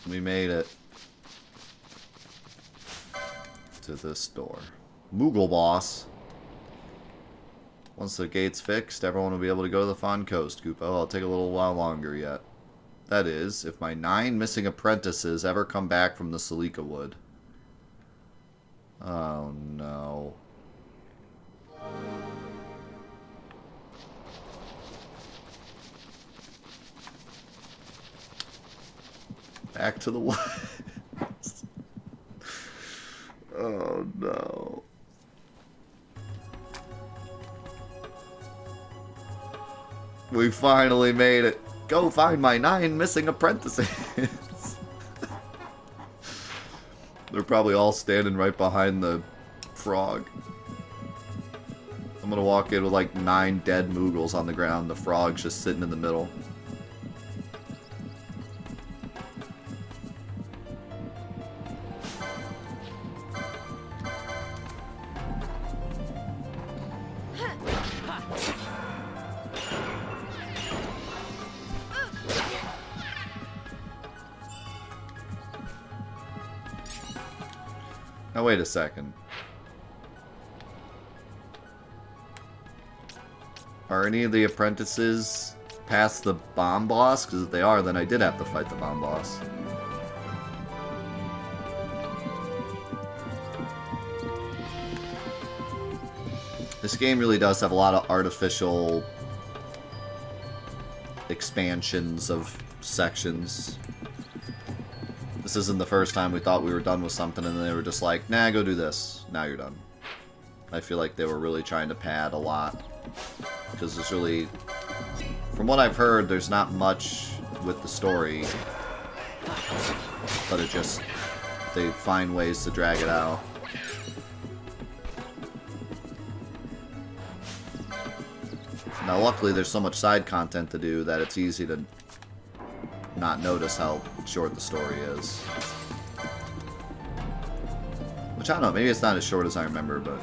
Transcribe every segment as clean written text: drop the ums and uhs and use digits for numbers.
We made it to this door. Moogle boss. Once the gate's fixed, everyone will be able to go to the Fawn Coast, Koopo. I'll take a little while longer yet. That is, if my 9 missing apprentices ever come back from the Salika Wood. Oh no. Back to the woods. Oh no. We finally made it. Go find my 9 missing apprentices. They're probably all standing right behind the frog. I'm gonna walk in with like 9 dead moogles on the ground. The frog's just sitting in the middle. Now wait a second. Are any of the apprentices past the bomb boss? Because if they are, then I did have to fight the bomb boss. This game really does have a lot of artificial expansions of sections. This isn't the first time we thought we were done with something and they were just like, nah, go do this. Now you're done. I feel like they were really trying to pad a lot. Because there's really... From what I've heard, there's not much with the story. But it just... They find ways to drag it out. Now luckily there's so much side content to do that it's easy to not notice how short the story is. Which I don't know, maybe it's not as short as I remember, but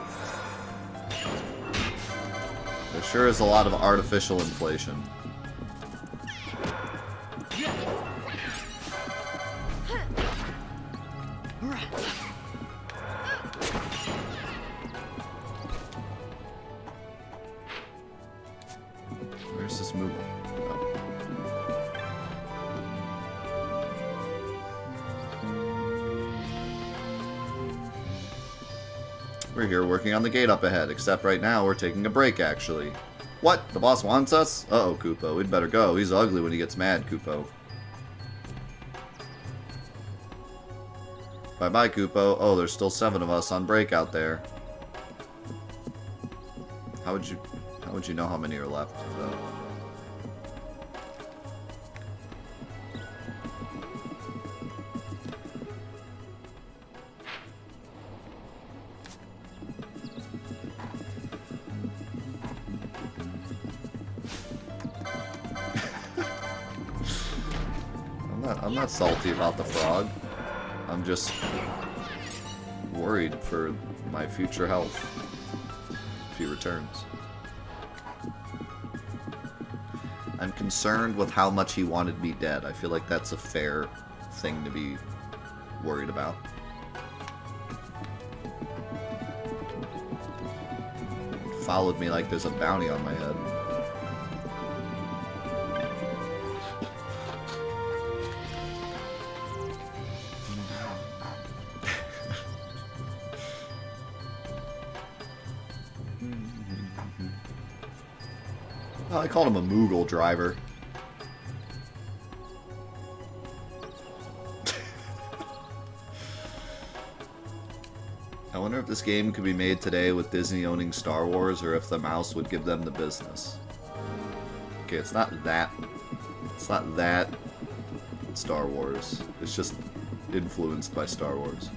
there sure is a lot of artificial inflation. Where's this moogle? We're here working on the gate up ahead, except right now we're taking a break, actually. What? The boss wants us? Uh-oh, Koopo. We'd better go. He's ugly when he gets mad, Koopo. Bye-bye, Koopo. Oh, there's still 7 of us on break out there. How would you know how many are left, though? I'm not salty about the frog. I'm just worried for my future health if he returns. I'm concerned with how much he wanted me dead. I feel like that's a fair thing to be worried about. Followed me like there's a bounty on my head. Oh, I called him a moogle driver. I wonder if this game could be made today with Disney owning Star Wars, or if the mouse would give them the business. Okay, it's not that Star Wars. It's just influenced by Star Wars.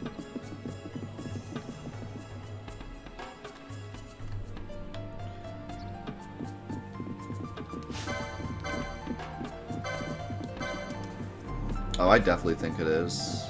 Oh, I definitely think it is.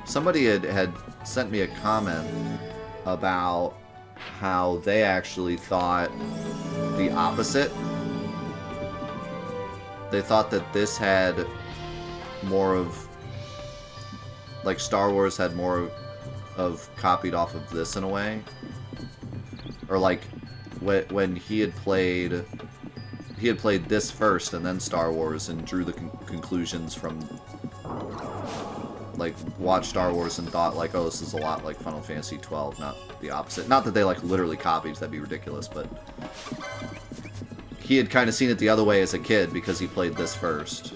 Somebody had sent me a comment about how they actually thought the opposite. They thought that this had more of, like, Star Wars had more of copied off of this in a way. Or like when he had played this first and then Star Wars and drew the conclusions from, like, watched Star Wars and thought, like, oh, this is a lot like Final Fantasy XII, not the opposite. Not that they, like, literally copied, that'd be ridiculous, but he had kind of seen it the other way as a kid because he played this first.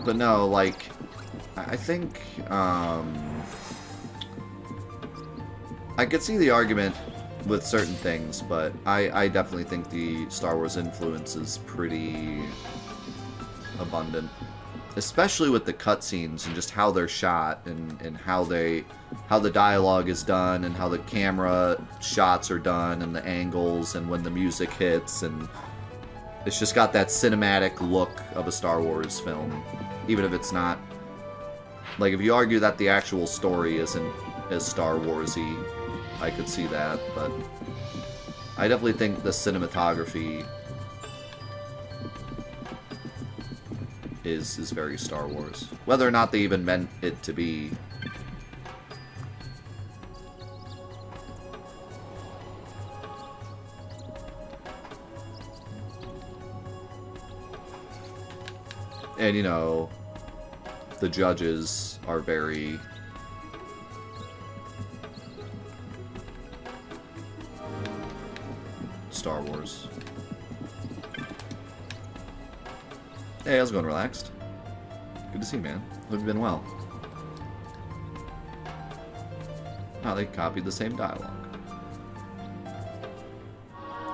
But no, like, I think, I could see the argument with certain things, but I definitely think the Star Wars influence is pretty abundant. Especially with the cutscenes and just how they're shot and how the dialogue is done and how the camera shots are done and the angles and when the music hits, and it's just got that cinematic look of a Star Wars film. Even if it's not, like, if you argue that the actual story isn't as Star Wars-y, I could see that, but I definitely think the cinematography is very Star Wars. Whether or not they even meant it to be. And, you know, the judges are very Star Wars. Hey, how's it going, Relaxed? Good to see you, man. Hope you've been well. Oh, they copied the same dialogue.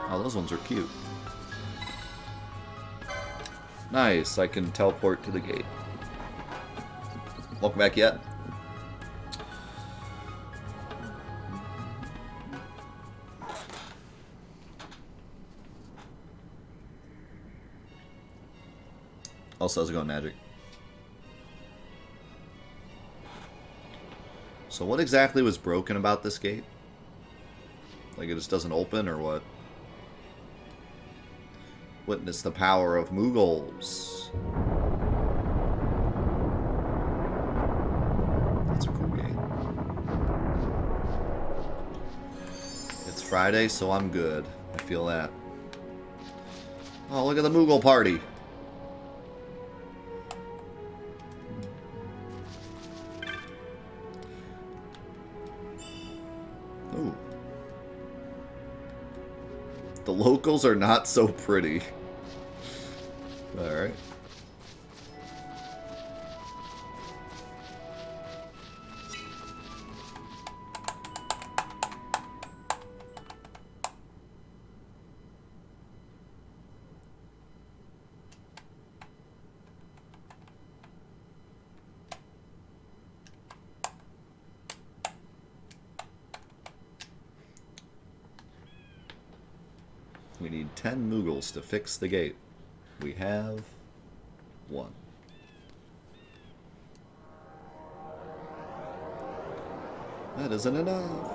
Oh, those ones are cute. Nice, I can teleport to the gate. Welcome back yet? Also, how's it going, Magic? So what exactly was broken about this gate? Like, it just doesn't open, or what? Witness the power of moogles. That's a cool game. It's Friday, so I'm good. I feel that. Oh, look at the moogle party. Ooh. The locals are not so pretty. Alright. We need 10 moogles to fix the gate. We have 1. That isn't enough.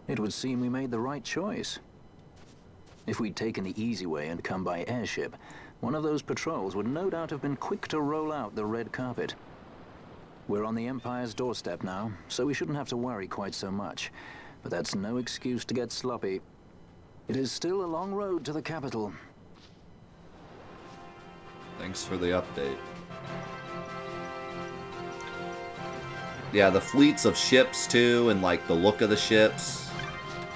It would seem we made the right choice. If we'd taken the easy way and come by airship, one of those patrols would no doubt have been quick to roll out the red carpet. We're on the Empire's doorstep now, so we shouldn't have to worry quite so much. But that's no excuse to get sloppy. It is still a long road to the capital. Thanks for the update. Yeah, the fleets of ships, too, and, like, the look of the ships.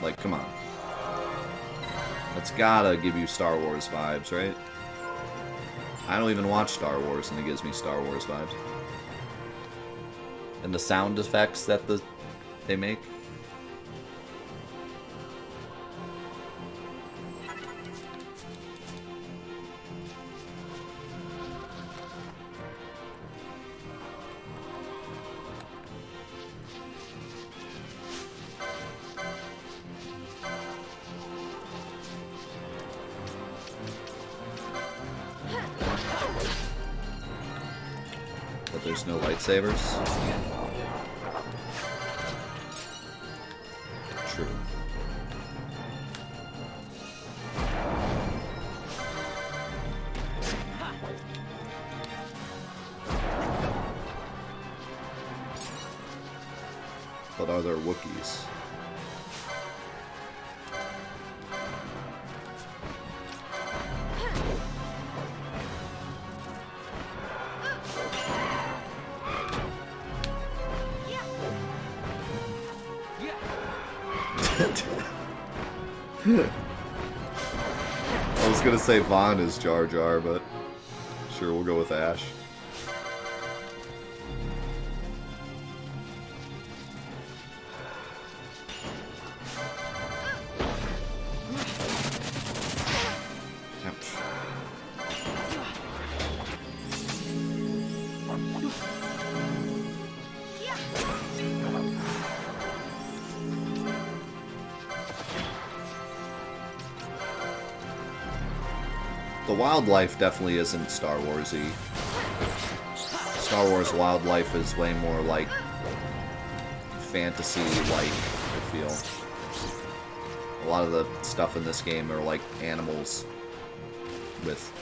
Like, come on. That's gotta give you Star Wars vibes, right? I don't even watch Star Wars, and it gives me Star Wars vibes. And the sound effects that they make. But there's no lightsabers. True. But are there Wookiees? I was gonna say Vaughn is Jar Jar, but sure, we'll go with Ash. The wildlife definitely isn't Star Wars-y. Star Wars wildlife is way more like fantasy-like, I feel. A lot of the stuff in this game are like animals with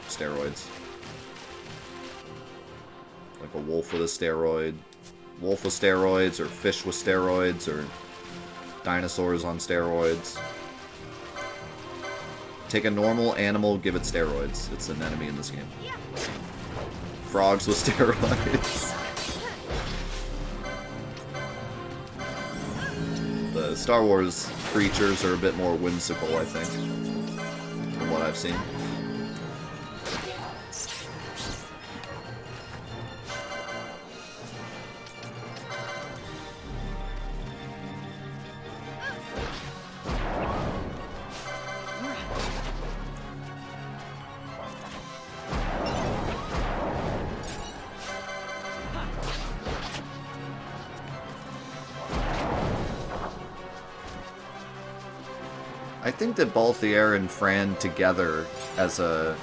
steroids. Like a wolf with a steroid. Wolf with steroids, or fish with steroids, or dinosaurs on steroids. Take a normal animal, give it steroids. It's an enemy in this game. Frogs with steroids. The Star Wars creatures are a bit more whimsical, I think, from what I've seen. I think that Balthier and Fran together as a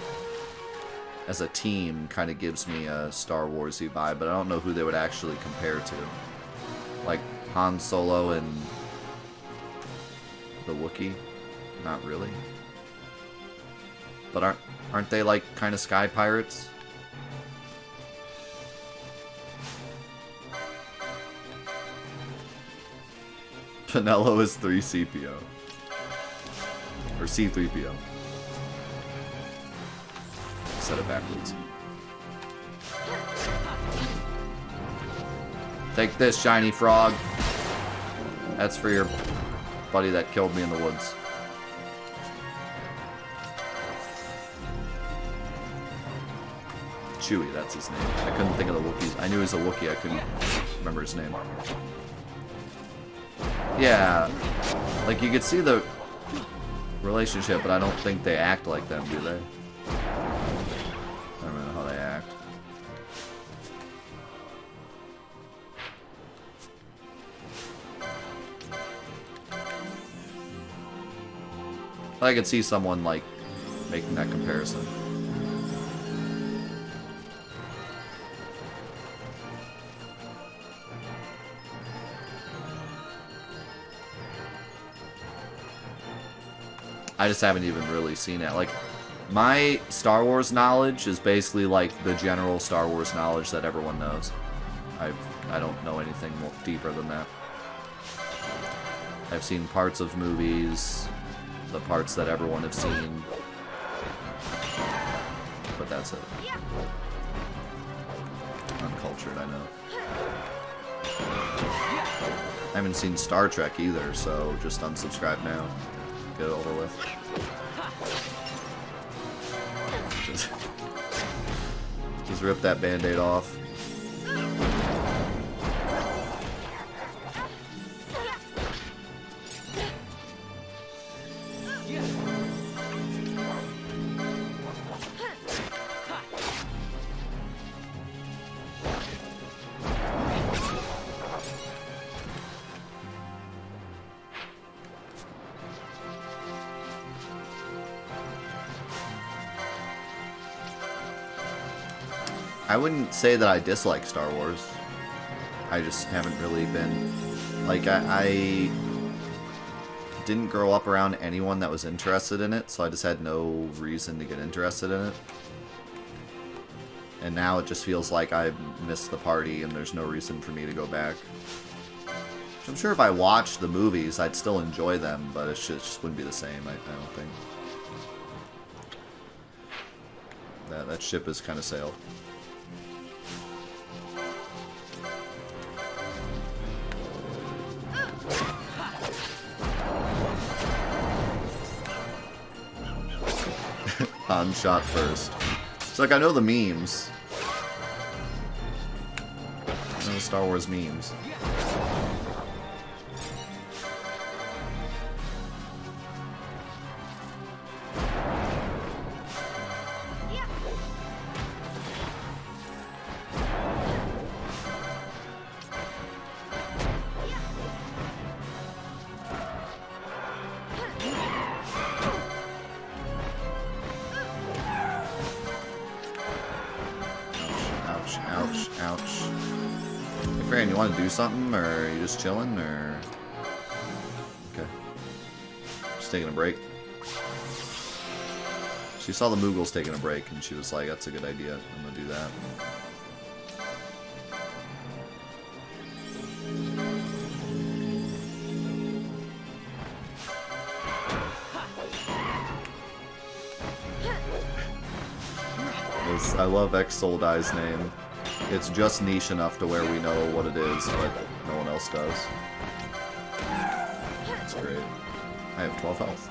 team kind of gives me a Star Wars-y vibe, but I don't know who they would actually compare to. Like Han Solo and the Wookiee? Not really. But aren't they like kind of sky pirates? Pinello is 3CPO. Or C-3PO. Set it backwards. Take this, shiny frog. That's for your buddy that killed me in the woods. Chewie, that's his name. I couldn't think of the Wookiees. I knew he was a Wookiee, I couldn't remember his name. Yeah, like you could see the relationship, but I don't think they act like them, do they? I don't know how they act. I could see someone, like, making that comparison. I just haven't even really seen it. Like, my Star Wars knowledge is basically like the general Star Wars knowledge that everyone knows. I don't know anything more deeper than that. I've seen parts of movies, the parts that everyone has seen, but that's it. Uncultured, I know. I haven't seen Star Trek either, so just unsubscribe now. Get it over with. Just rip that band-aid off. I wouldn't say that I dislike Star Wars. I just haven't really been... Like, I didn't grow up around anyone that was interested in it, so I just had no reason to get interested in it. And now it just feels like I missed the party and there's no reason for me to go back. I'm sure if I watched the movies, I'd still enjoy them, but it just wouldn't be the same, I don't think. That ship has kind of sailed. Han shot first. It's like, I know the memes. I know the Star Wars memes. You want to do something, or are you just chilling, or... Okay. Just taking a break. She saw the Moogles taking a break, and she was like, that's a good idea, I'm gonna do that. I love X-Soldai's name. It's just niche enough to where we know what it is, but no one else does. That's great. I have 12 health.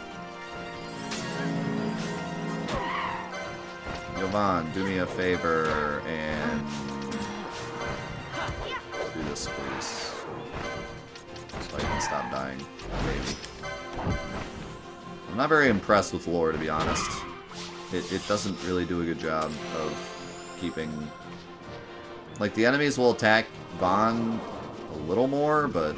Yovan, do me a favor and do this, please. So I can stop dying. Maybe. I'm not very impressed with lore, to be honest. It doesn't really do a good job of keeping... Like, the enemies will attack Vaughn a little more, but...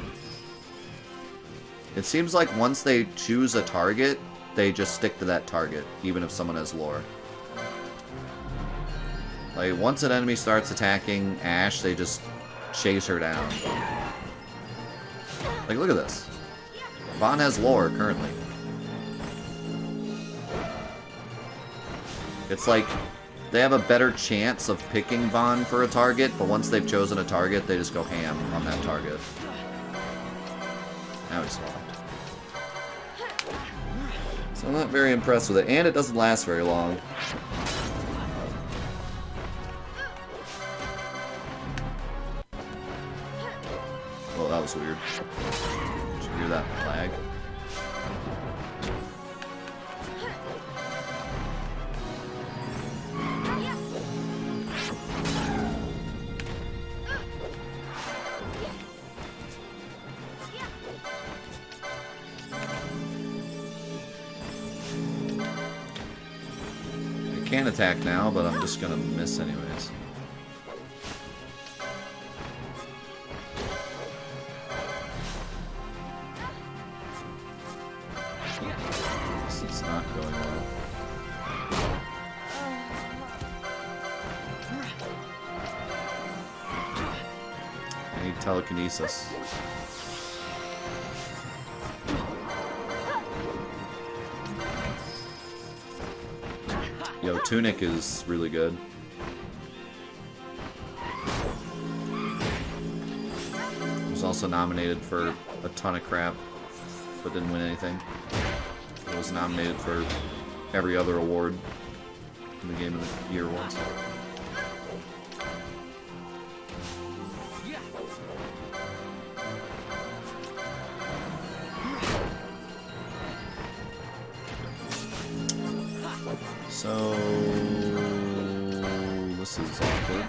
It seems like once they choose a target, they just stick to that target, even if someone has lore. Like, once an enemy starts attacking Ash, they just chase her down. Like, look at this. Vaughn has lore, currently. It's like... They have a better chance of picking Vaughn for a target, but once they've chosen a target, they just go ham on that target. Now he's swapped. So I'm not very impressed with it, and it doesn't last very long. Oh, that was weird. Did you hear that lag? I can attack now, but I'm just gonna miss anyways. This is not going well. I need telekinesis. Yo, Tunic is really good. He was also nominated for a ton of crap, but didn't win anything. He was nominated for every other award in the Game of the Year awards. So this is awkward.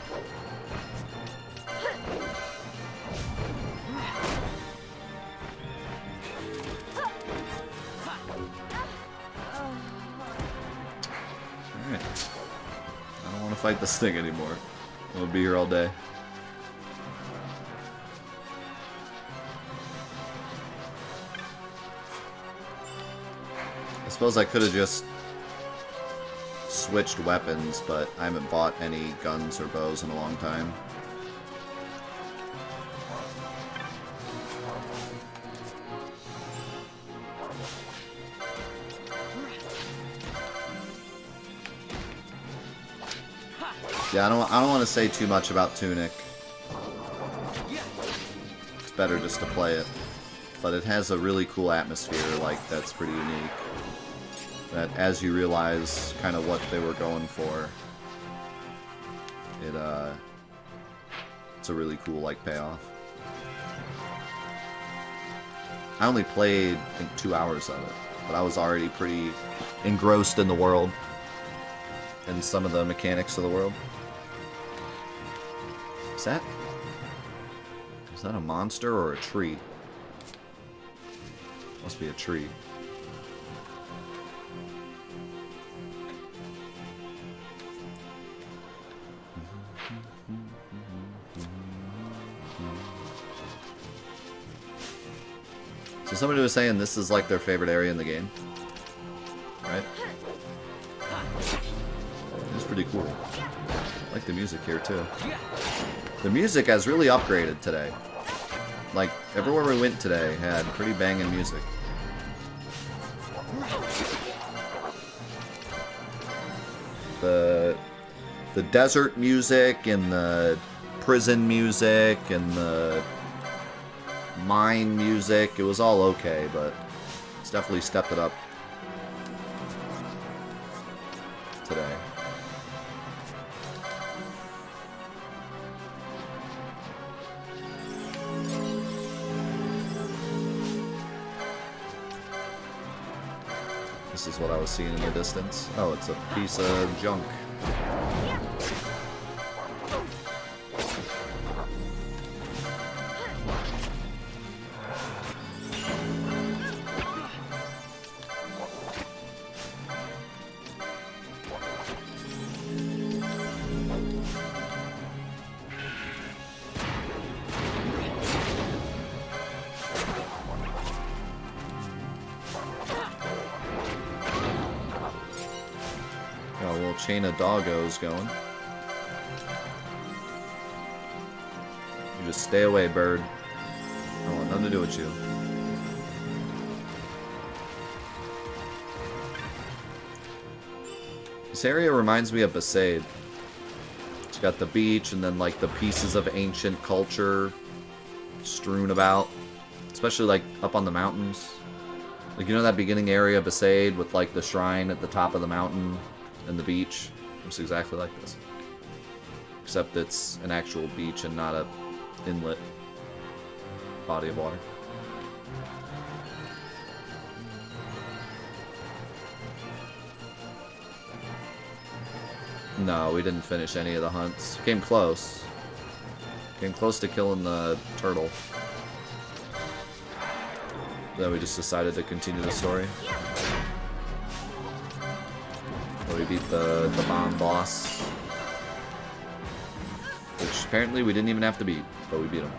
Alright. I don't want to fight this thing anymore. I'm gonna be here all day. I suppose I could have just switched weapons, but I haven't bought any guns or bows in a long time. Yeah, I don't want to say too much about Tunic. It's better just to play it. But it has a really cool atmosphere, like, that's pretty unique. That as you realize kind of what they were going for, it's a really cool, like, payoff. I only played, I think, 2 hours of it, but I was already pretty engrossed in the world and some of the mechanics of the world. Is that a monster or a tree? Must be a tree. So somebody was saying this is like their favorite area in the game, right? It's pretty cool. I like the music here too. The music has really upgraded today. Like, everywhere we went today had pretty banging music. The desert music and the prison music and the mine music, it was all okay, but it's definitely stepped it up today. This is what I was seeing in the distance. Oh, it's a piece of junk. Chain of doggos going. You just stay away, bird. I want nothing to do with you. This area reminds me of Besaid. It's got the beach and then like the pieces of ancient culture strewn about, especially like up on the mountains. Like, you know that beginning area of Besaid with like the shrine at the top of the mountain and the beach? Looks exactly like this, except it's an actual beach and not a inlet body of water. No, we didn't finish any of the hunts. Came close. Came close to killing the turtle. Then we just decided to continue the story. We beat the bomb boss, which apparently we didn't even have to beat, but we beat him.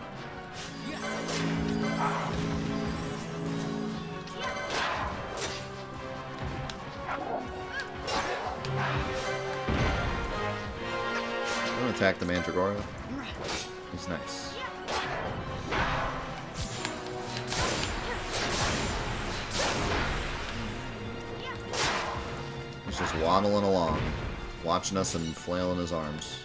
I'm gonna attack the Mandragora. He's nice. Just waddling along, watching us and flailing his arms.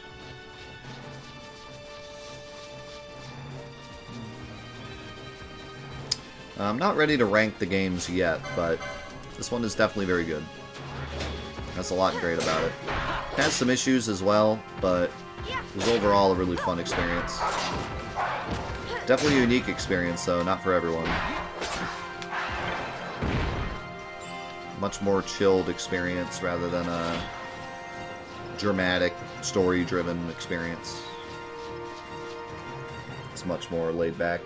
I'm not ready to rank the games yet, but this one is definitely very good. That's a lot great about it. It has some issues as well, but it was overall a really fun experience. Definitely a unique experience, though, not for everyone. Much more chilled experience rather than a dramatic, story-driven experience. It's much more laid back,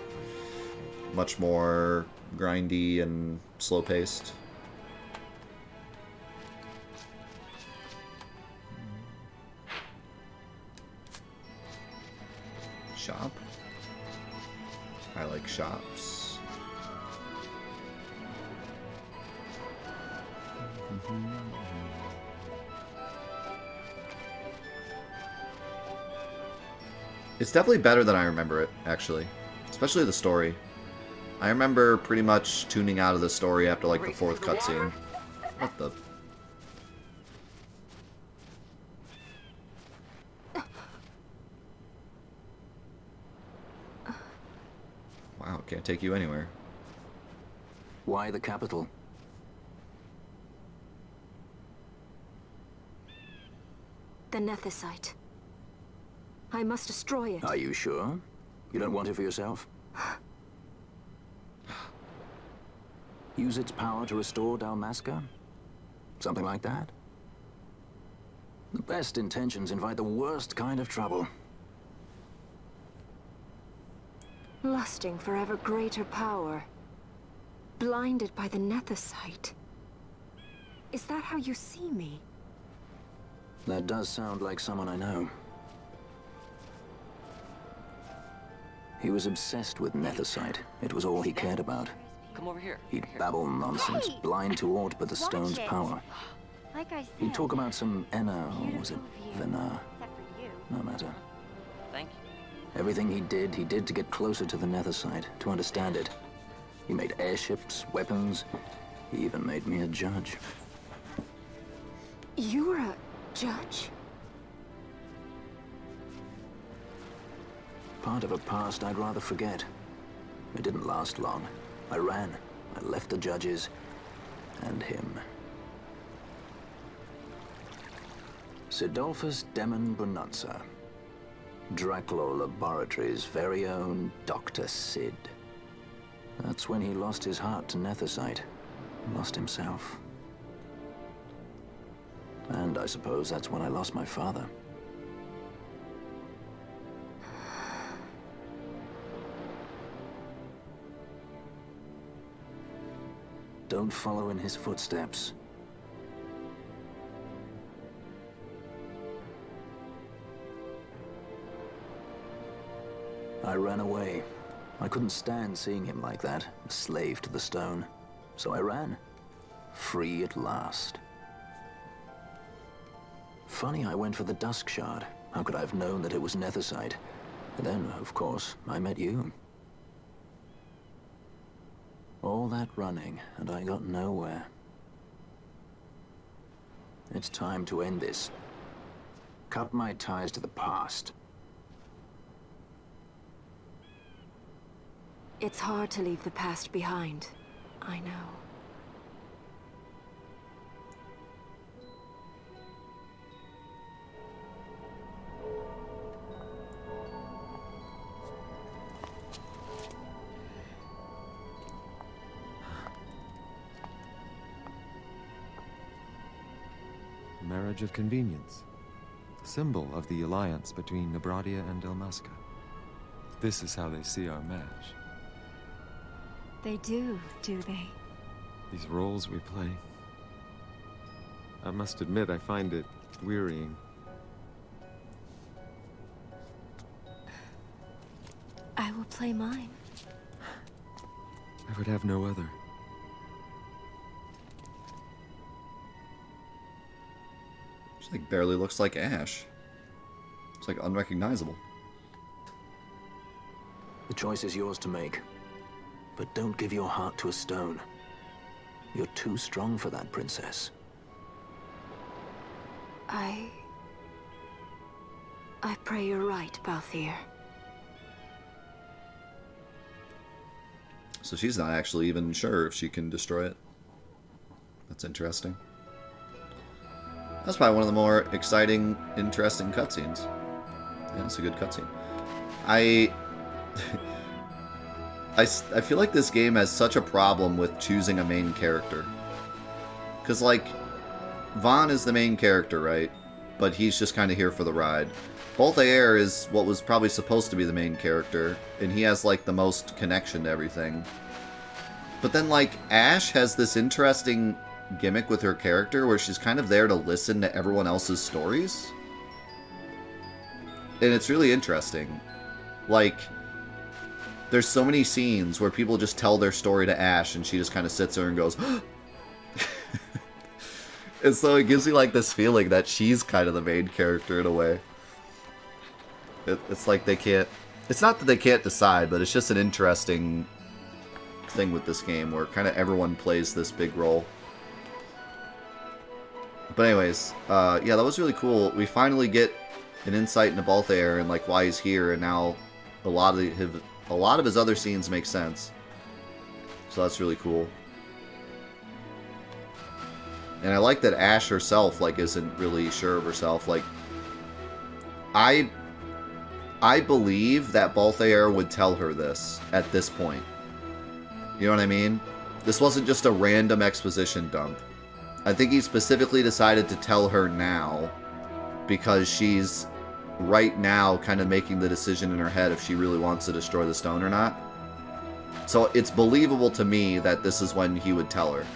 much more grindy and slow-paced. Shop? I like shops. It's definitely better than I remember it, actually. Especially the story. I remember pretty much tuning out of the story after, like, the 4th cutscene. What the... Wow, can't take you anywhere. Why the capital? The Nethicite. I must destroy it. Are you sure? You don't want it for yourself? Use its power to restore Dalmasca? Something like that? The best intentions invite the worst kind of trouble. Lusting for ever greater power. Blinded by the Nethicite. Is that how you see me? That does sound like someone I know. He was obsessed with Nethicite. It was all he cared about. Come over here. He'd babble nonsense, blind to aught but the stone's power. Like I said, He'd talk about some Enna, or was it Vena? except for you. No matter. Thank you. Everything he did to get closer to the Nethicite, to understand it. He made airships, weapons. He even made me a judge. You were a judge? Part of a past I'd rather forget. It didn't last long. I ran. I left the judges and him. Sidolphus Demon Bonanza. Draculaur Laboratories' very own Dr. Sid. That's when he lost his heart to Nethicite. Lost himself. And I suppose that's when I lost my father. Don't follow in his footsteps. I ran away. I couldn't stand seeing him like that, a slave to the stone. So I ran. Free at last. Funny I went for the Dusk Shard. How could I have known that it was Nethicite? And then, of course, I met you. All that running, and I got nowhere. It's time to end this. Cut my ties to the past. It's hard to leave the past behind. I know. Marriage of convenience. Symbol of the alliance between Nebradia and Dalmasca. This is how they see our match. They do they? These roles we play. I must admit, I find it wearying. I will play mine. I would have no other. She like barely looks like Ash. It's like unrecognizable. The choice is yours to make. But don't give your heart to a stone. You're too strong for that, princess. I pray you're right, Balthier. So she's not actually even sure if she can destroy it. That's interesting. That's probably one of the more exciting, interesting cutscenes. Yeah, it's a good cutscene. I feel like this game has such a problem with choosing a main character. Because, like, Vaughn is the main character, right? But he's just kind of here for the ride. Balthier is what was probably supposed to be the main character, and he has, like, the most connection to everything. But then, like, Ash has this interesting gimmick with her character where she's kind of there to listen to everyone else's stories. And it's really interesting. Like, there's so many scenes where people just tell their story to Ash and she just kind of sits there and goes, and so it gives you like this feeling that she's kind of the main character in a way. It's like they can't... It's not that they can't decide, but it's just an interesting thing with this game where kind of everyone plays this big role. But anyways, yeah, that was really cool. We finally get an insight into Balthair and like why he's here, and now a lot of his other scenes make sense. So that's really cool. And I like that Ash herself like isn't really sure of herself. Like I believe that Balthair would tell her this at this point. You know what I mean? This wasn't just a random exposition dump. I think he specifically decided to tell her now because she's right now kind of making the decision in her head if she really wants to destroy the stone or not. So it's believable to me that this is when he would tell her.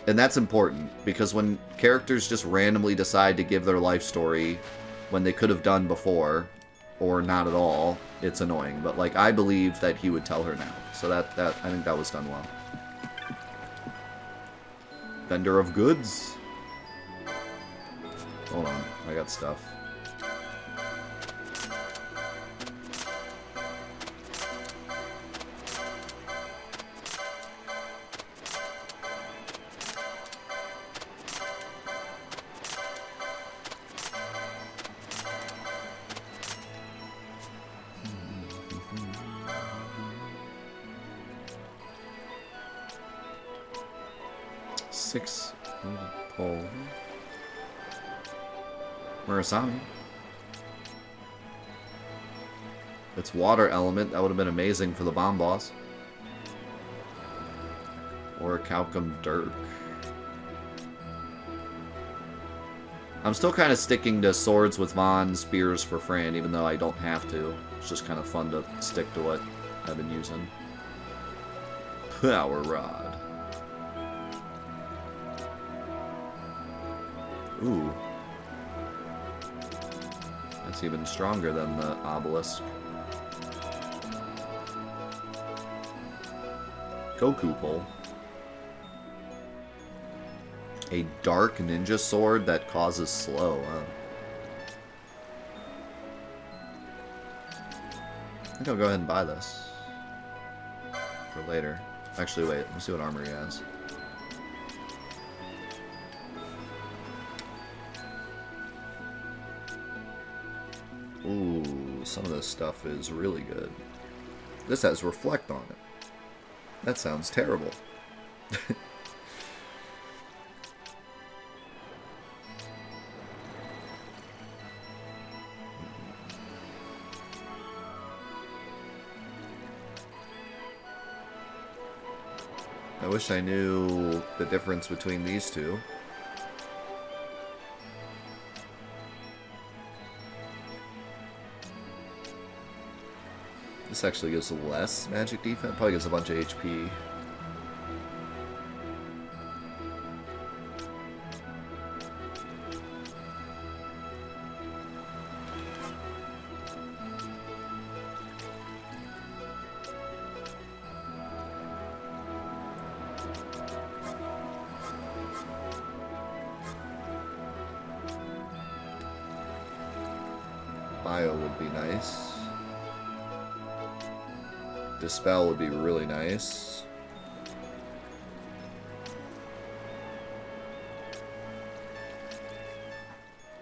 And that's important, because when characters just randomly decide to give their life story when they could have done before, or not at all, it's annoying. But like, I believe that he would tell her now. So that I think that was done well. Vendor of goods. Hold on, I got stuff. Six pole. Murasami. It's water element. That would have been amazing for the bomb boss. Or a Calcum Dirk. I'm still kind of sticking to swords with Von, spears for Fran, even though I don't have to. It's just kind of fun to stick to what I've been using. Power Rod. Ooh. That's even stronger than the obelisk. Goku pole. A dark ninja sword that causes slow. I think I'll go ahead and buy this. For later. Actually, wait. Let's see what armor he has. Ooh, some of this stuff is really good. This has reflect on it. That sounds terrible. I wish I knew the difference between these two. This actually gives less magic defense. Probably gives a bunch of HP. Bio would be nice. Dispel would be really nice.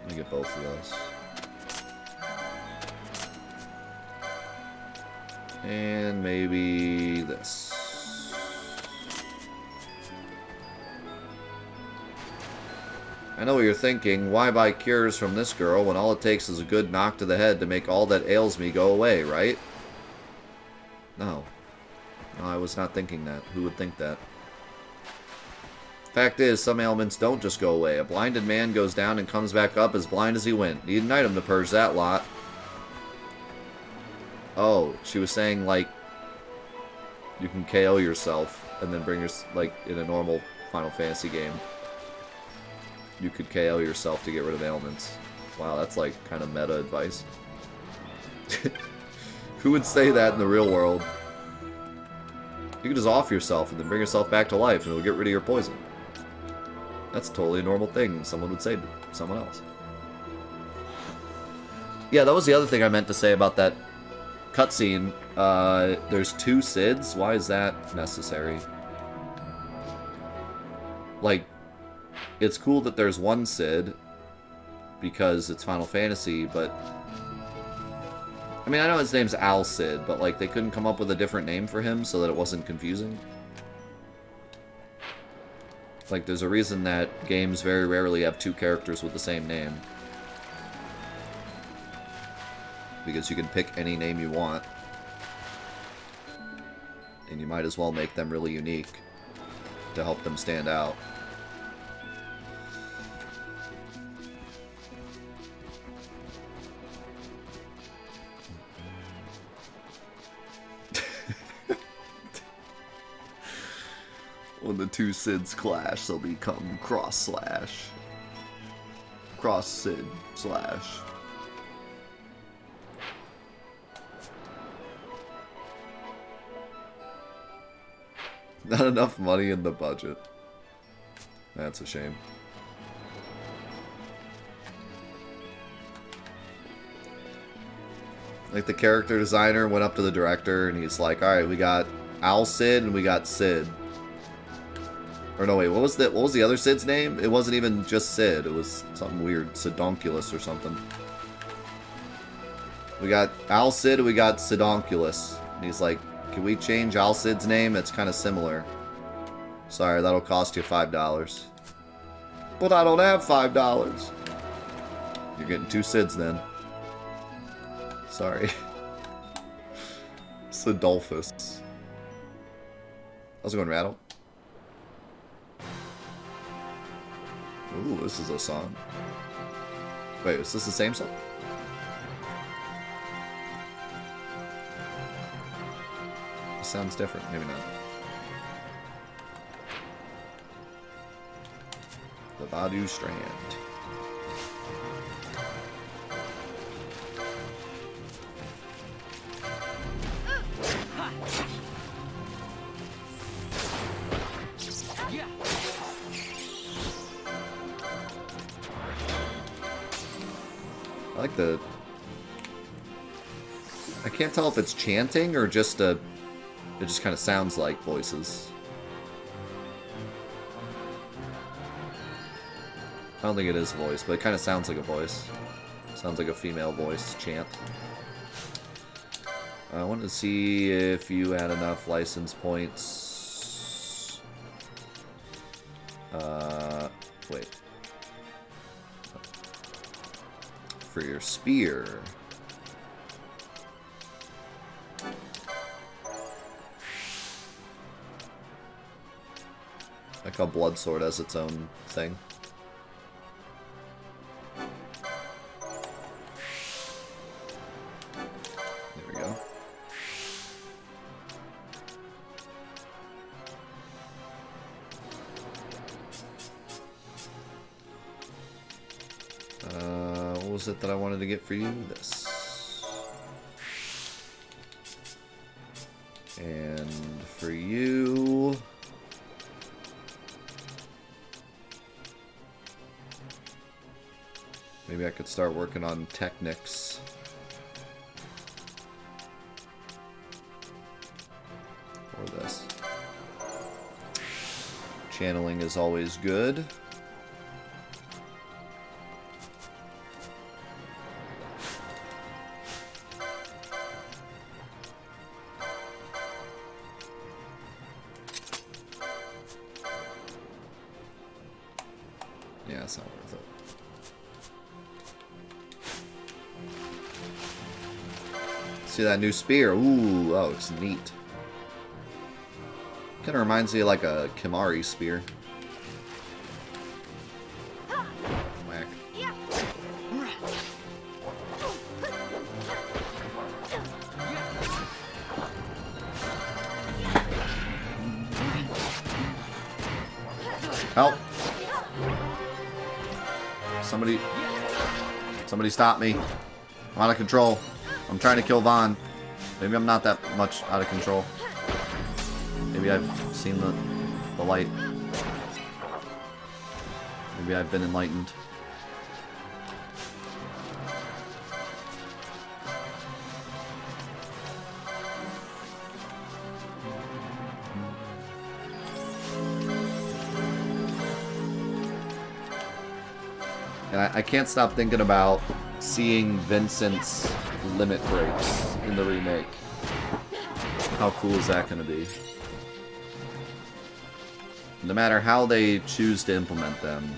Let me get both of those. And maybe this. I know what you're thinking. Why buy cures from this girl when all it takes is a good knock to the head to make all that ails me go away, right? No. No, I was not thinking that. Who would think that? Fact is, some ailments don't just go away. A blinded man goes down and comes back up as blind as he went. Need an item to purge that lot. Oh, she was saying, like, you can KO yourself and then bring your, like, in a normal Final Fantasy game. You could KO yourself to get rid of ailments. Wow, that's, like, kind of meta advice. Who would say that in the real world? You can just off yourself and then bring yourself back to life and it'll get rid of your poison. That's totally a normal thing someone would say to someone else. Yeah, that was the other thing I meant to say about that cutscene. There's 2 Cids. Why is that necessary? Like, it's cool that there's 1 Cid because it's Final Fantasy, but I mean, I know his name's Al Cid, but like they couldn't come up with a different name for him so that it wasn't confusing. Like, there's a reason that games very rarely have 2 characters with the same name. Because you can pick any name you want. And you might as well make them really unique to help them stand out. When the 2 Cids clash, they'll become cross-slash. Cross-Cid slash. Not enough money in the budget. That's a shame. Like, the character designer went up to the director and he's like, alright, we got Al Cid and we got Cid. Or no, wait, what was the other Cid's name? It wasn't even just Cid, it was something weird. Sidonculus or something. We got Al Cid and we got Sidonculus. And he's like, can we change Al Cid's name? It's kind of similar. Sorry, that'll cost you $5. But I don't have $5. You're getting 2 Cids then. Sorry. Sidolphus. How's it going, Rattle? Ooh, this is a song. Wait, is this the same song? It sounds different, maybe not. The Badu Strand. I like the... I can't tell if it's chanting or just a... It just kind of sounds like voices. I don't think it is a voice, but it kind of sounds like a voice. Sounds like a female voice chant. I wanted to see if you had enough license points. Wait. For your spear. Like how Bloodsword has its own thing. There we go. What was it that I wanted to get for you? This. And for you... Maybe I could start working on Technics. Or this. Channeling is always good. Yeah, it's not worth it. See that new spear? Ooh, oh, it's neat. Kind of reminds me of like a Kimari spear. Whack. Help! Somebody stop me. I'm out of control. I'm trying to kill Vaughn. Maybe I'm not that much out of control. Maybe I've seen the light. Maybe I've been enlightened. I can't stop thinking about seeing Vincent's limit breaks in the remake. How cool is that going to be? No matter how they choose to implement them,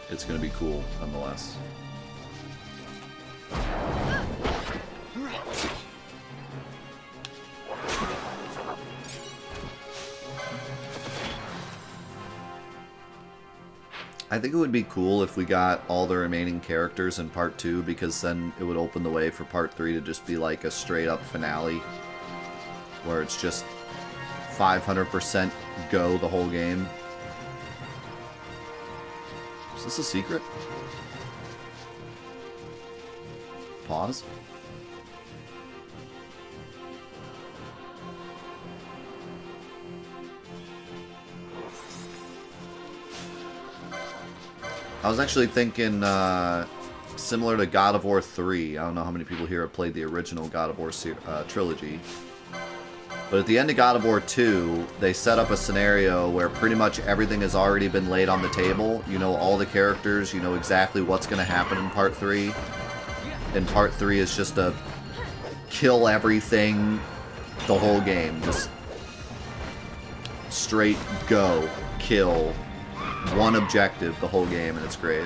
it's going to be cool nonetheless. I think it would be cool if we got all the remaining characters in Part 2, because then it would open the way for Part 3 to just be like a straight-up finale, where it's just 500% go the whole game. Is this a secret? Pause. I was actually thinking, similar to God of War 3. I don't know how many people here have played the original God of War trilogy. But at the end of God of War 2, they set up a scenario where pretty much everything has already been laid on the table. You know all the characters, you know exactly what's going to happen in Part 3. And Part 3 is just a kill everything the whole game. Just straight go, kill. One objective the whole game, and it's great.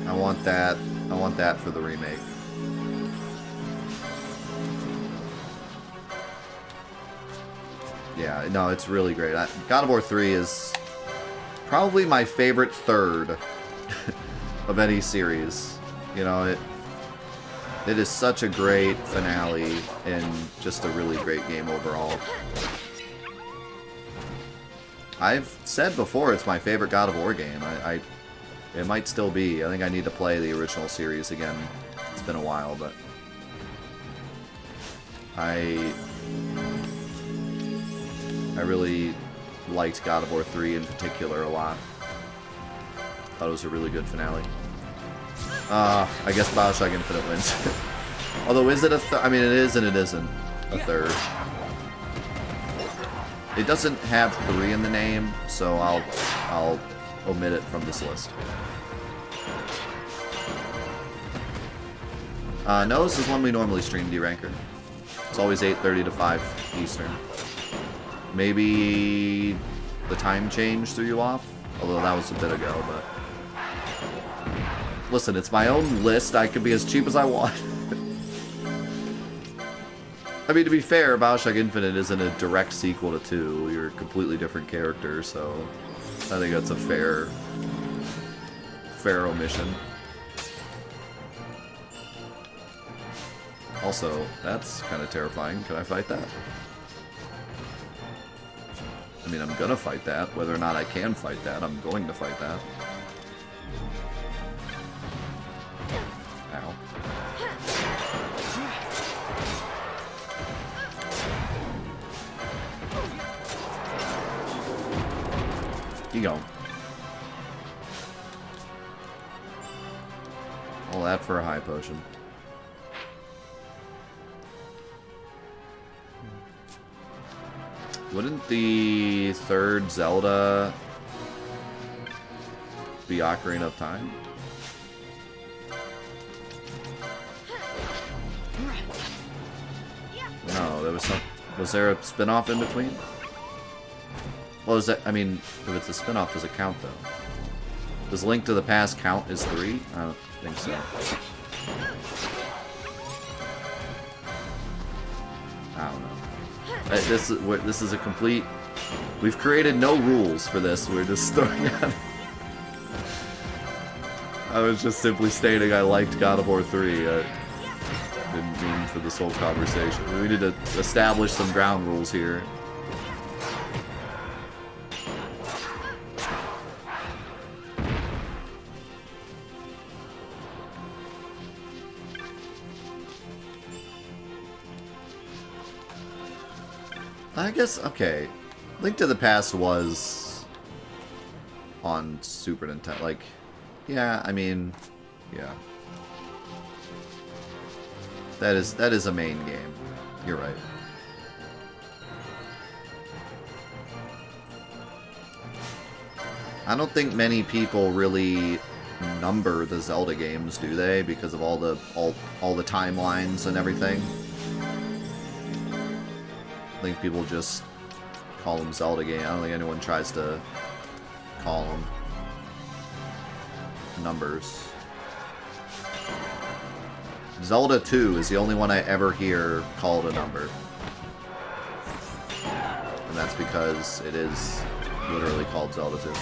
I want that for the remake. Yeah, no, it's really great. God of War 3 is probably my favorite third of any series. You know, it is such a great finale and just a really great game overall. I've said before it's my favorite God of War game. It might still be. I think I need to play the original series again. It's been a while, but I really liked God of War 3 in particular a lot. Thought it was a really good finale. I guess Bioshock Infinite wins. Although, is it a I mean, it is and it isn't a third. It doesn't have 3 in the name, so I'll omit it from this list. No, this is one we normally stream, D-Ranker. It's always 8:30 to 5 Eastern. Maybe the time change threw you off? Although that was a bit ago, but... Listen, it's my own list. I can be as cheap as I want. I mean, to be fair, Bioshock Infinite isn't a direct sequel to 2. You're a completely different character, so I think that's a fair omission. Also, that's kind of terrifying. Can I fight that? I mean, I'm gonna fight that. Whether or not I can fight that, I'm going to fight that. Ow. Keep going. All that for a high potion. Wouldn't the third Zelda be Ocarina of Time? No, there was some. Was there a spin-off in between? Well, is that? I mean, if it's a spin-off, does it count though? Does Link to the Past count as 3? I don't think so. I don't know. This is a complete... We've created no rules for this. We're just throwing out... I was just simply stating I liked God of War 3. I didn't mean for this whole conversation. We need to establish some ground rules here. I guess, okay. Link to the Past was on Super Nintendo. Like, yeah, I mean, yeah. That is a main game. You're right. I don't think many people really number the Zelda games, do they? Because of all the timelines and everything. I think people just call them Zelda games. I don't think anyone tries to call them numbers. Zelda 2 is the only one I ever hear called a number. And that's because it is literally called Zelda 2.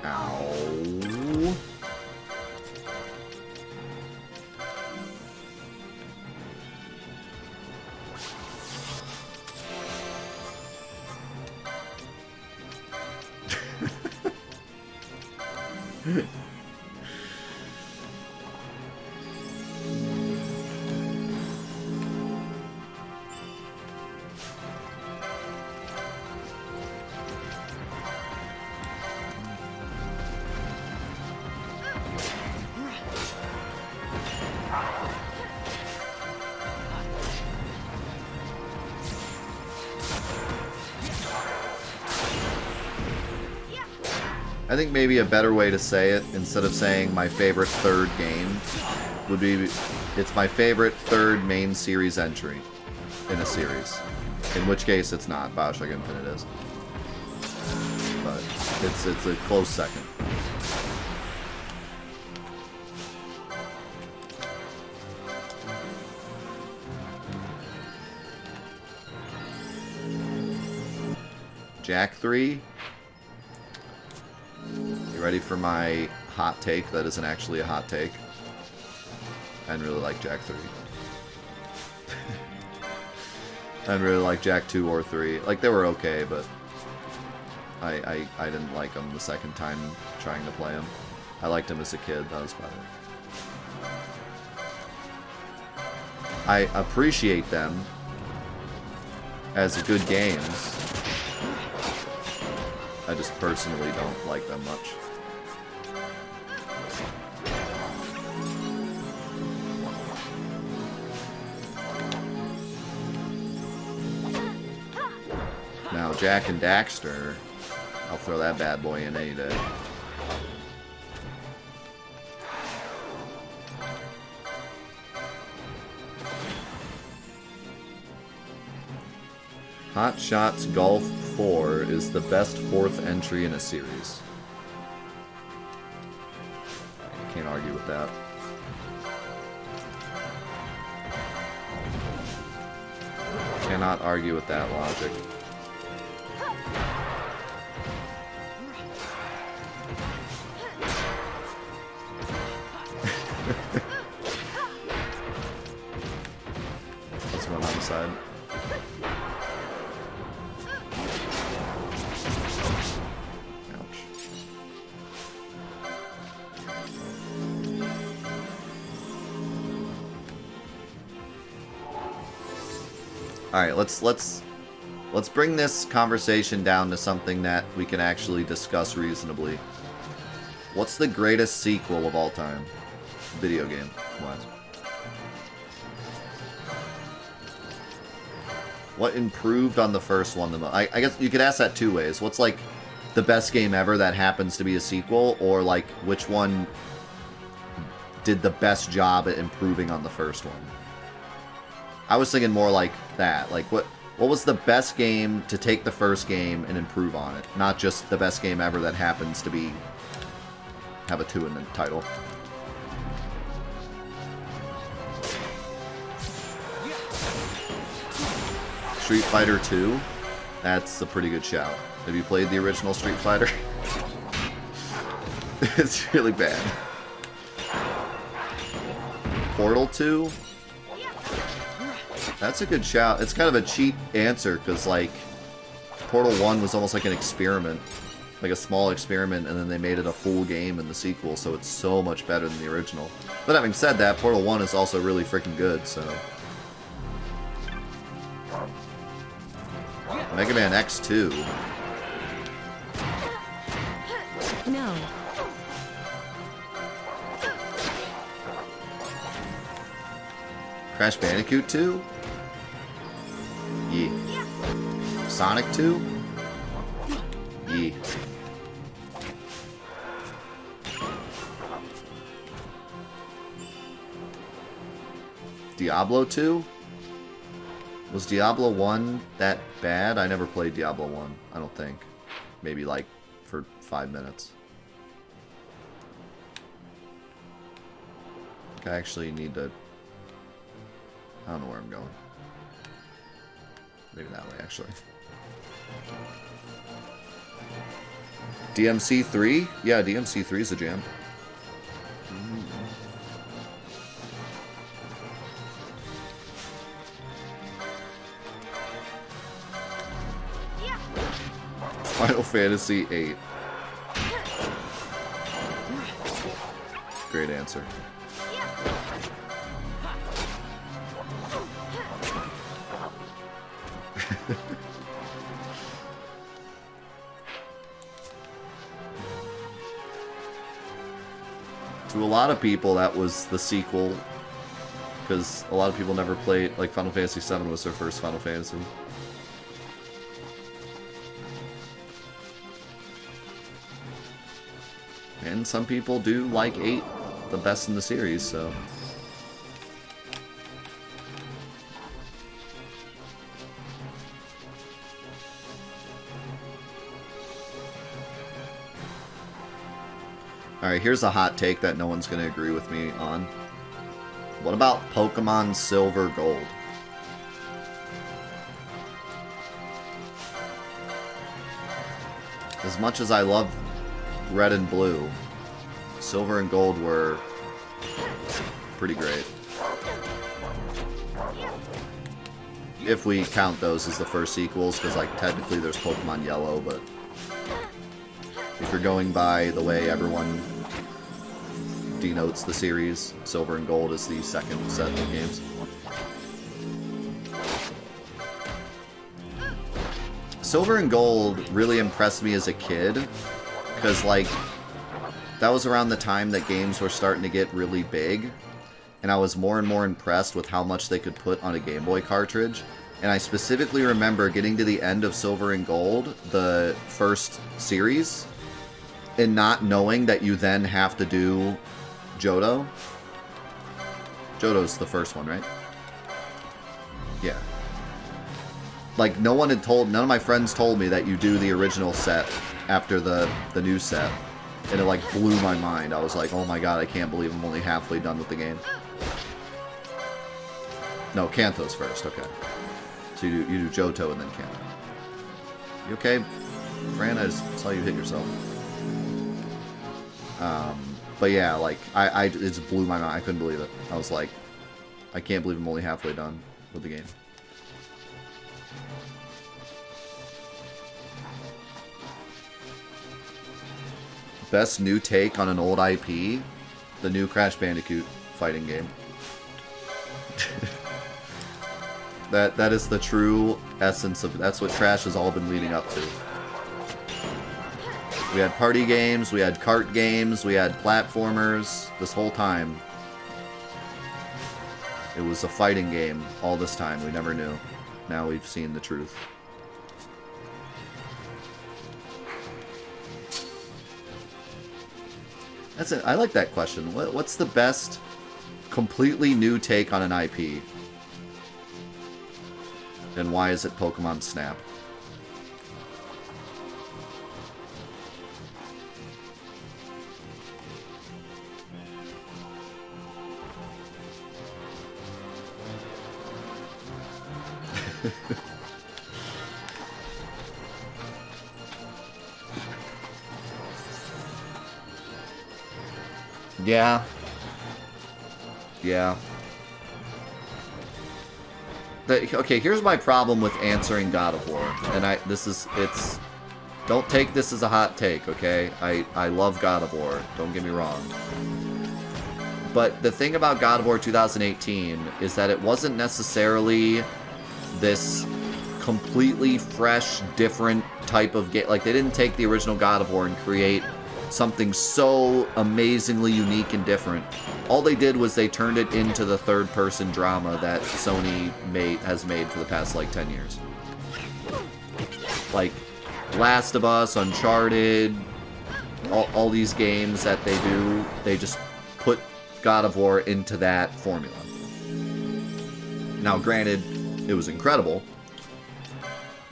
Ow. I think maybe a better way to say it, instead of saying my favorite third game, would be it's my favorite third main series entry in a series. In which case it's not. Bioshock Infinite is. But it's a close second. Jak 3. You ready for my hot take that isn't actually a hot take? I didn't really like Jak 3. I didn't really like Jak 2 or 3. Like, they were okay, but I didn't like them the second time trying to play them. I liked them as a kid, that was about it. I appreciate them as good games. I just personally don't like them much. Now, Jak and Daxter, I'll throw that bad boy in any day. Hot Shots Golf 4 is the best fourth entry in a series. Can't argue with that. Cannot argue with that logic. That's one on the side. Alright, let's bring this conversation down to something that we can actually discuss reasonably. What's the greatest sequel of all time? Video game wise. What improved on the first one the most? I guess you could ask that two ways. What's like the best game ever that happens to be a sequel, or like which one did the best job at improving on the first one? I was thinking more like that. Like, what was the best game to take the first game and improve on it? Not just the best game ever that happens to be... have a 2 in the title. Street Fighter 2? That's a pretty good shout. Have you played the original Street Fighter? It's really bad. Portal 2? That's a good shout. It's kind of a cheap answer, because, like, Portal 1 was almost like an experiment. Like a small experiment, and then they made it a full game in the sequel, so it's so much better than the original. But having said that, Portal 1 is also really freaking good, so... Mega Man X2. No. Crash Bandicoot 2? Yeah. Sonic 2? Yeah. Diablo 2? Was Diablo 1 that bad? I never played Diablo 1, I don't think. Maybe like for 5 minutes. I actually need to... I don't know where I'm going. Maybe that way, actually. DMC 3? Yeah, DMC 3 is a jam. Final Fantasy 8. Great answer. To a lot of people, that was the sequel, because a lot of people never played, like, Final Fantasy VII was their first Final Fantasy. And some people do like 8 the best in the series, so... Alright, here's a hot take that no one's going to agree with me on. What about Pokemon Silver Gold? As much as I love Red and Blue, Silver and Gold were pretty great. If we count those as the first sequels, because like technically there's Pokemon Yellow, but if you're going by the way everyone denotes the series, Silver and Gold is the second set of games. Silver and Gold really impressed me as a kid, because like that was around the time that games were starting to get really big, and I was more and more impressed with how much they could put on a Game Boy cartridge. And I specifically remember getting to the end of Silver and Gold, the first series, and not knowing that you then have to do Johto. Johto's the first one, right? Yeah. Like, none of my friends told me that you do the original set after the new set. And it, like, blew my mind. I was like, oh my god, I can't believe I'm only halfway done with the game. No, Kanto's first, okay. So you do Johto and then Kanto. You okay, Fran? I just saw you hit yourself. But yeah, like, it just blew my mind. I couldn't believe it. I was like, I can't believe I'm only halfway done with the game. Best new take on an old IP? The new Crash Bandicoot fighting game. That is the true essence of... That's what Trash has all been leading up to. We had party games, we had kart games, we had platformers. This whole time, it was a fighting game all this time. We never knew. Now we've seen the truth. That's it. I like that question. What's the best completely new take on an IP? And why is it Pokemon Snap? Yeah. Yeah. Okay, here's my problem with answering God of War. And don't take this as a hot take, okay? I love God of War, don't get me wrong. But the thing about God of War 2018 is that it wasn't necessarily this completely fresh, different type of game. Like, they didn't take the original God of War and create something so amazingly unique and different. All they did was they turned it into the third-person drama that Sony has made for the past, like, 10 years. Like, Last of Us, Uncharted, all these games that they do, they just put God of War into that formula. Now, granted, it was incredible,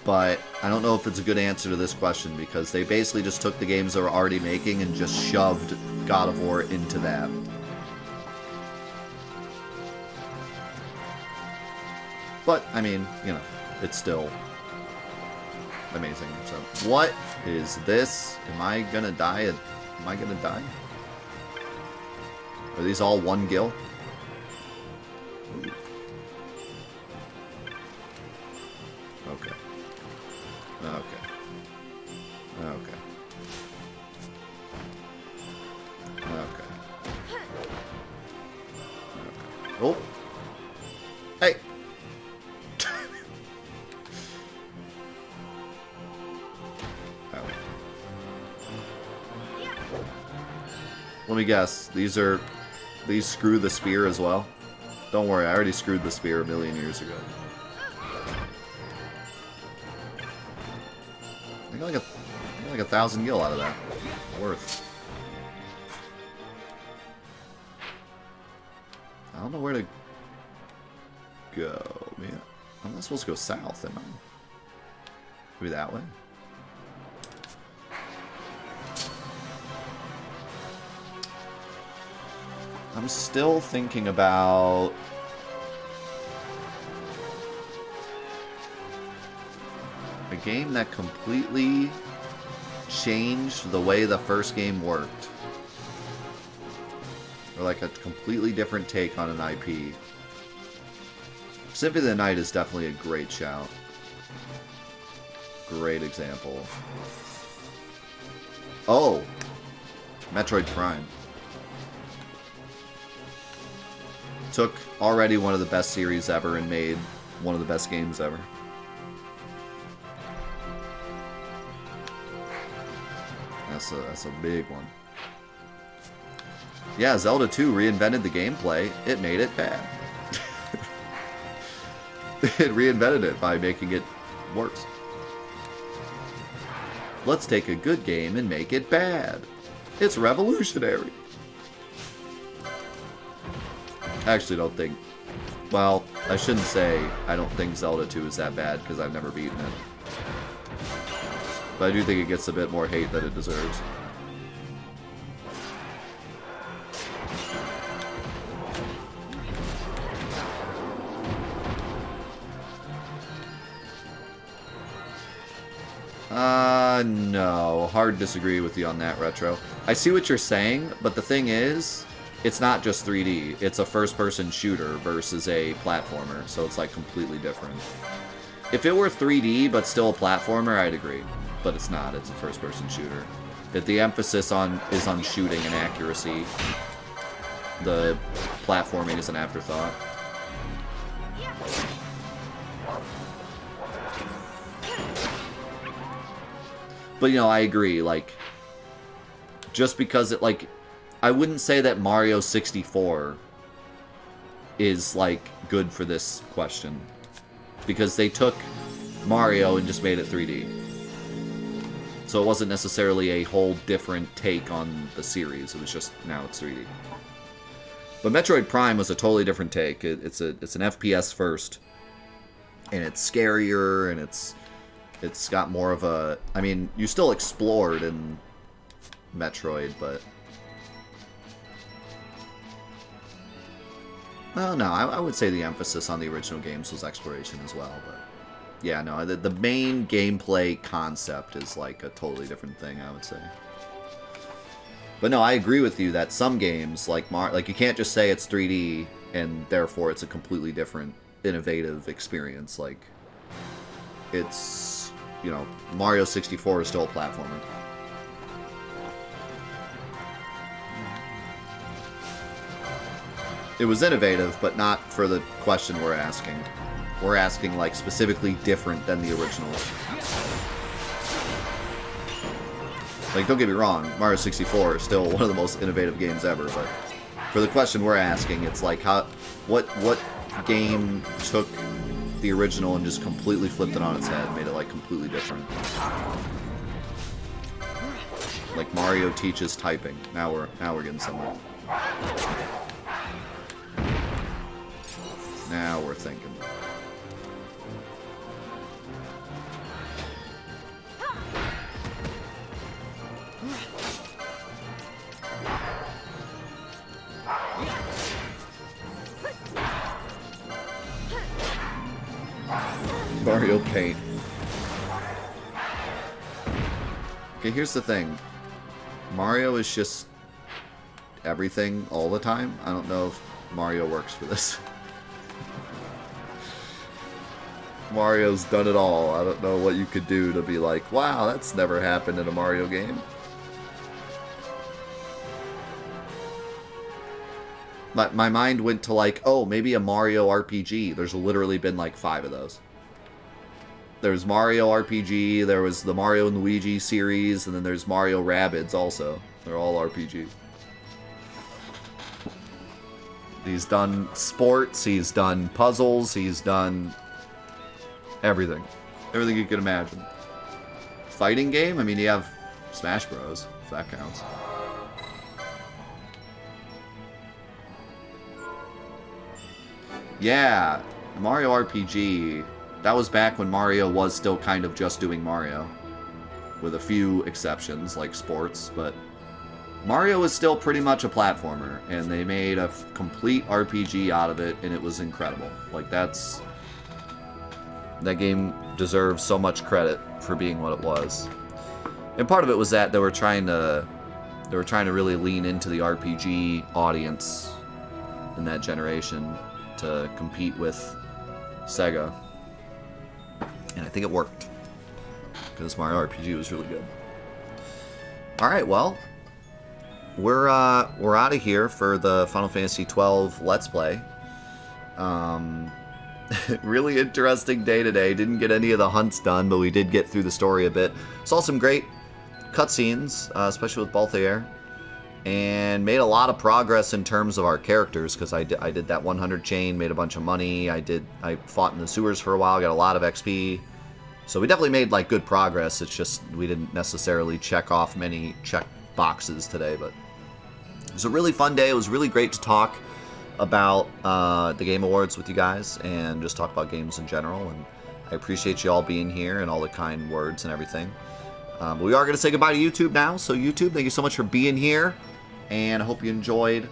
but I don't know if it's a good answer to this question, because they basically just took the games they were already making and just shoved God of War into that. But, I mean, you know, it's still amazing. So, what is this? Am I gonna die? Am I gonna die? Are these all one gil? Ooh. Okay. Okay. Okay. Okay. Okay. Oh! Hey! Let me guess. These screw the spear as well? Don't worry, I already screwed the spear a million years ago. I got like 1,000 gil out of that. Worth. I don't know where to go, man. I'm not supposed to go south, am I? Maybe that way? I'm still thinking about a game that completely changed the way the first game worked. Or like a completely different take on an IP. Symphony of the Night is definitely a great shout. Great example. Oh! Metroid Prime. Took already one of the best series ever and made one of the best games ever. That's a big one. Yeah, Zelda 2 reinvented the gameplay. It made it bad. It reinvented it by making it worse. Let's take a good game and make it bad. It's revolutionary. I actually don't think... Well, I shouldn't say I don't think Zelda 2 is that bad, because I've never beaten it. But I do think it gets a bit more hate than it deserves. No. Hard disagree with you on that, Retro. I see what you're saying, but the thing is... It's not just 3D, it's a first-person shooter versus a platformer, so it's like completely different. If it were 3D but still a platformer, I'd agree. But it's not, it's a first-person shooter. The emphasis is on shooting and accuracy. The platforming is an afterthought. But, you know, I agree, like, just because it, like... I wouldn't say that Mario 64 is, like, good for this question. Because they took Mario and just made it 3D. So it wasn't necessarily a whole different take on the series. It was just, now it's 3D. But Metroid Prime was a totally different take. It's an FPS first. And it's scarier, and it's got more of a... I mean, you still explored in Metroid, but... Well, no, I would say the emphasis on the original games was exploration as well, but... Yeah, no, the main gameplay concept is like a totally different thing, I would say. But no, I agree with you that some games, like you can't just say it's 3D, and therefore it's a completely different, innovative experience. Like, it's, you know, Mario 64 is still a platformer. It was innovative, but not for the question we're asking. We're asking, like, specifically different than the originals. Like, don't get me wrong, Mario 64 is still one of the most innovative games ever, but for the question we're asking, it's like, what game took the original and just completely flipped it on its head, made it, like, completely different? Like, Mario teaches typing. Now we're getting somewhere. Now we're thinking. Mario Paint. Okay, here's the thing. Mario is just everything all the time. I don't know if Mario works for this. Mario's done it all. I don't know what you could do to be like, wow, that's never happened in a Mario game. My mind went to like, oh, maybe a Mario RPG. There's literally been like 5 of those. There's Mario RPG, there was the Mario and Luigi series, and then there's Mario Rabbids also. They're all RPG. He's done sports, he's done puzzles, he's done everything. Everything you could imagine. Fighting game? I mean, you have Smash Bros, if that counts. Yeah, Mario RPG. That was back when Mario was still kind of just doing Mario. With a few exceptions, like sports, but Mario is still pretty much a platformer, and they made a complete RPG out of it, and it was incredible. Like, that game deserves so much credit for being what it was. And part of it was that they were trying to really lean into the RPG audience in that generation to compete with Sega. And I think it worked, because Mario RPG was really good. Alright, well, we're out of here for the Final Fantasy XII Let's Play. Really interesting day today. Didn't get any of the hunts done, but we did get through the story a bit. Saw some great cutscenes, especially with Balthier, and made a lot of progress in terms of our characters, because I did that 100 chain, made a bunch of money. I fought in the sewers for a while, got a lot of XP. So we definitely made like good progress. It's just we didn't necessarily check off many check boxes today, but it was a really fun day. It was really great to talk about the Game Awards with you guys and just talk about games in general. And I appreciate you all being here and all the kind words and everything. But we are going to say goodbye to YouTube now. So YouTube, thank you so much for being here. And I hope you enjoyed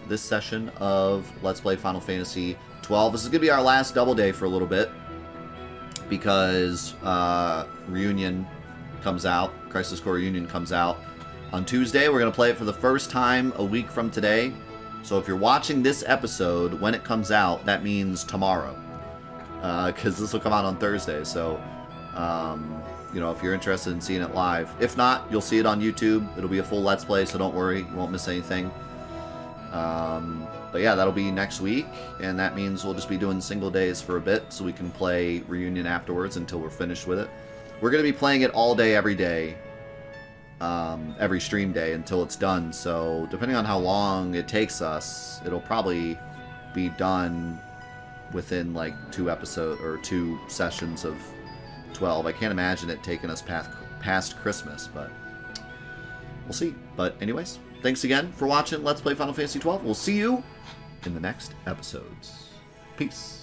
this session of Let's Play Final Fantasy XII. This is going to be our last double day for a little bit, because Reunion comes out, Crisis Core Reunion comes out on Tuesday. We're going to play it for the first time a week from today. So if you're watching this episode when it comes out, that means tomorrow, because this will come out on Thursday. So, you know, if you're interested in seeing it live. If not, you'll see it on YouTube. It'll be a full Let's Play, so don't worry. You won't miss anything. But yeah, that'll be next week, and that means we'll just be doing single days for a bit, so we can play Reunion afterwards until we're finished with it. We're going to be playing it all day, every day, every stream day until it's done, so depending on how long it takes us, it'll probably be done within like 2 episodes or 2 sessions of 12. I can't imagine it taking us past Christmas, but we'll see. But anyways, thanks again for watching Let's Play Final Fantasy XII. We'll see you in the next episodes. Peace.